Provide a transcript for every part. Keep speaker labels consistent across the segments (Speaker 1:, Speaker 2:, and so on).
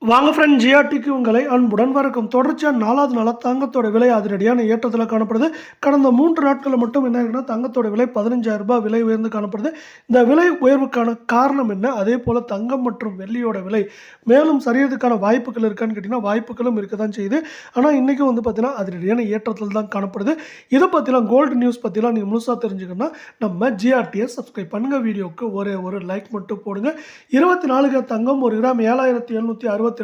Speaker 1: வாங்க ஃப்ரெண்ட், ஜிஆர்டிக்கு உங்களை அன்புடன் வரக்கும். தொடர்ச்சியாக 4வது நாளாக தங்கத்தோட விலை அதிரடியான ஏற்றத்தில் காணப்படுது. கடந்த 3 நாட்களில் மட்டும் என்ன இருக்குன்னா, தங்கத்தோட விலை ரூ. 15,000 விலை உயர்ந்து காணப்படுது. இந்த விலை உயர்வுக்கான காரணம் என்ன? அதே போல் தங்கம் மற்றும் வெள்ளியோட விலை மேலும் சரியறதுக்கான வாய்ப்புகள் இருக்கான்னு கேட்டிங்கன்னா, வாய்ப்புகளும் இருக்க தான் செய்யுது. ஆனால் இன்றைக்கும் பார்த்தீங்கன்னா, அதிரடியான ஏற்றத்தில் தான் காணப்படுது. இதை பற்றிலாம் கோல்டு நியூஸ் பற்றிலாம் நீங்கள் முழுசாக தெரிஞ்சுக்கணும்னா நம்ம ஜிஆர்டியை சப்ஸ்கிரைப் பண்ணுங்கள். வீடியோவுக்கு ஒரே ஒரு லைக் மட்டும் போடுங்க. 24 கிராம் தங்கம் ஒரு கிராம் 7,762 ரூ.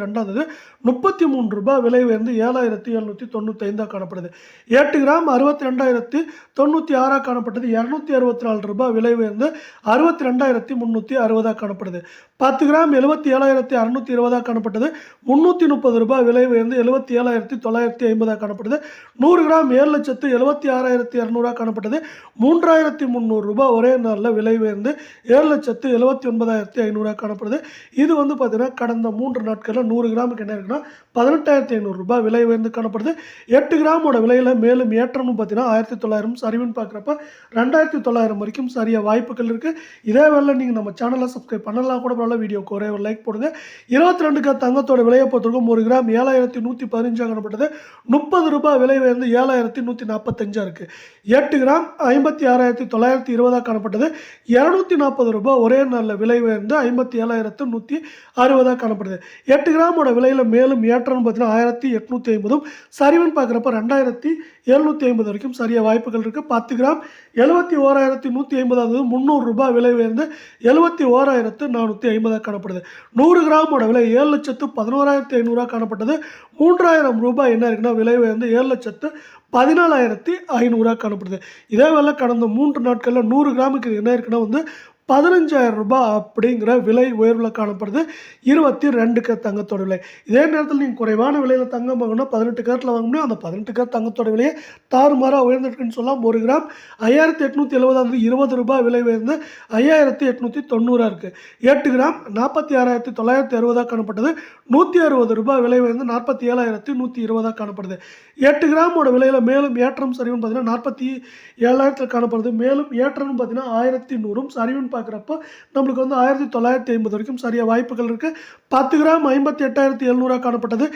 Speaker 1: 33 விலை உயர்ந்து 7,795 காணப்படுது. 8 கிராம் 62,096 காணப்பட்டது. ரூ. 264 விலை உயர்ந்து 62,360 காணப்படுது. 10 கிராம் 77,620 காணப்பட்டது. ரூ. 330 விலை உயர்ந்து 77,950 காணப்படுது. 100 கிராம் 7,76,200 காணப்பட்டது. ரூ. 3,300 ஒரே நாளில் விலை உயர்ந்து 7,79,500 காணப்படுது. இது பார்த்தீங்கன்னா கடந்த 3 நாட்களில் 100 கிராமுக்கு என்ன இருக்குன்னா 18,500 விலை உயர்ந்து காணப்படுது. 8 கிராமோட விலையில் மேலும் ஏற்றம்னு பார்த்தீங்கன்னா 1,900 சரிவுன்னு பார்க்குறப்ப 2,900 வரைக்கும் சரியாக வாய்ப்புகள் இருக்குது. இதே வேலை நீங்கள் நம்ம சேனலை சப்ஸ்கிரைப் பண்ணலாம் கூட பரவாயில்ல. வீடியோக்கு ஒரே ஒரு லைக் போடுங்க. 22 கிராம் தங்கத்தோட விலையை பொறுத்தவரைக்கும் 1 கிராம் 7,115 காணப்பட்டது. ரூ. 30 விலை உயர்ந்து 7,145 இருக்குது. 8 கிராம் 56,920 காணப்பட்டது. ரூ. 240 ஒரே நாளில் விலை உயர்ந்து 57,160 காணப்படுது. 8 கிராமோட விலையில் மேலும் ஏற்றம்னு பார்த்தீங்கன்னா 1,850 சரிவுன்னு பார்க்குறப்ப 2,750 வரைக்கும் சரியாக வாய்ப்புகள் இருக்குது. 10 கிராம் 71,150 அதாவது ரூ. 300 விலை உயர்ந்து 71,450 காணப்படுது. 100 கிராமோட விலை 7,11,500 காணப்பட்டது. ரூ. 3,000 என்ன இருக்குன்னா விலை உயர்ந்து 7,14,500 காணப்படுது. இதே வேலை கடந்த 3 நாட்களில் 100 கிராமுக்கு என்ன இருக்குன்னா 15,000 அப்படிங்கிற விலை உயர்வில் காணப்படுது. 22 கிராம் தங்கத்தோட விலை. இதே நேரத்தில் நீங்கள் குறைவான விலையில் தங்கம் வாங்கணும்னா 18 கேரட்டில் வாங்க முடியும். அந்த 18 கேரட் தங்கத்தோட விலையை தாறுமாறாக உயர்ந்திருக்குன்னு சொல்லலாம். 1 கிராம் 5,870 ரூ. விலை உயர்ந்து 5,890 இருக்குது. 8 கிராம் 46,960 காணப்பட்டது. ரூ. 160 விலை உயர்ந்து 47,120 காணப்படுது. 8 கிராமோட விலையில் மேலும் ஏற்றம் சரிவுன்னு பார்த்தீங்கன்னா 47,000 காணப்படுது. மேலும் ஏற்றம்னு பார்த்தீங்கன்னா 1,100 சரிவுன்னு பார்க்குறப்போ நம்மளுக்கு 1,950 வரைக்கும் சரியாக வாய்ப்புகள் இருக்குது. 10 கிராம் 58,700 காணப்பட்டது.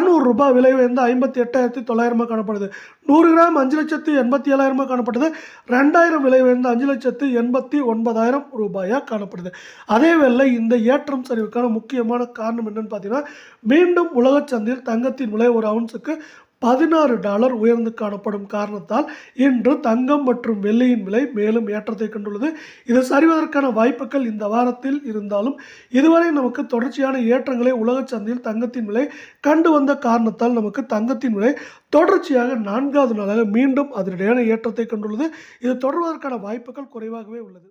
Speaker 1: ரூ. விலை உயர்ந்து 58,900 காணப்படுது. 100 கிராம் 5,87,000 காணப்பட்டது. 2,000 விலை உயர்ந்து 5,89,000 காணப்படுது. அதே வேளை இந்த ஏற்றம் சரிவுக்கான முக்கியமான காரணம் என்னன்னு பார்த்தீங்கன்னா, மீண்டும் உலக சந்தையில் தங்கத்தின் விலை ஒரு அவுன்ஸுக்கு $16 உயர்ந்து காணப்படும் காரணத்தால் இன்று தங்கம் மற்றும் வெள்ளியின் விலை மேலும் ஏற்றத்தை கண்டுள்ளது. இது சரிவதற்கான வாய்ப்புகள் இந்த வாரத்தில் இருந்தாலும் இதுவரை நமக்கு தொடர்ச்சியான ஏற்றங்களை உலக சந்தையில் தங்கத்தின் விலை கண்டு வந்த காரணத்தால் நமக்கு தங்கத்தின் விலை தொடர்ச்சியாக 4வது நாளாக மீண்டும் அதிரடியான ஏற்றத்தை கண்டுள்ளது. இது தொடர்வதற்கான வாய்ப்புகள் குறைவாகவே உள்ளது.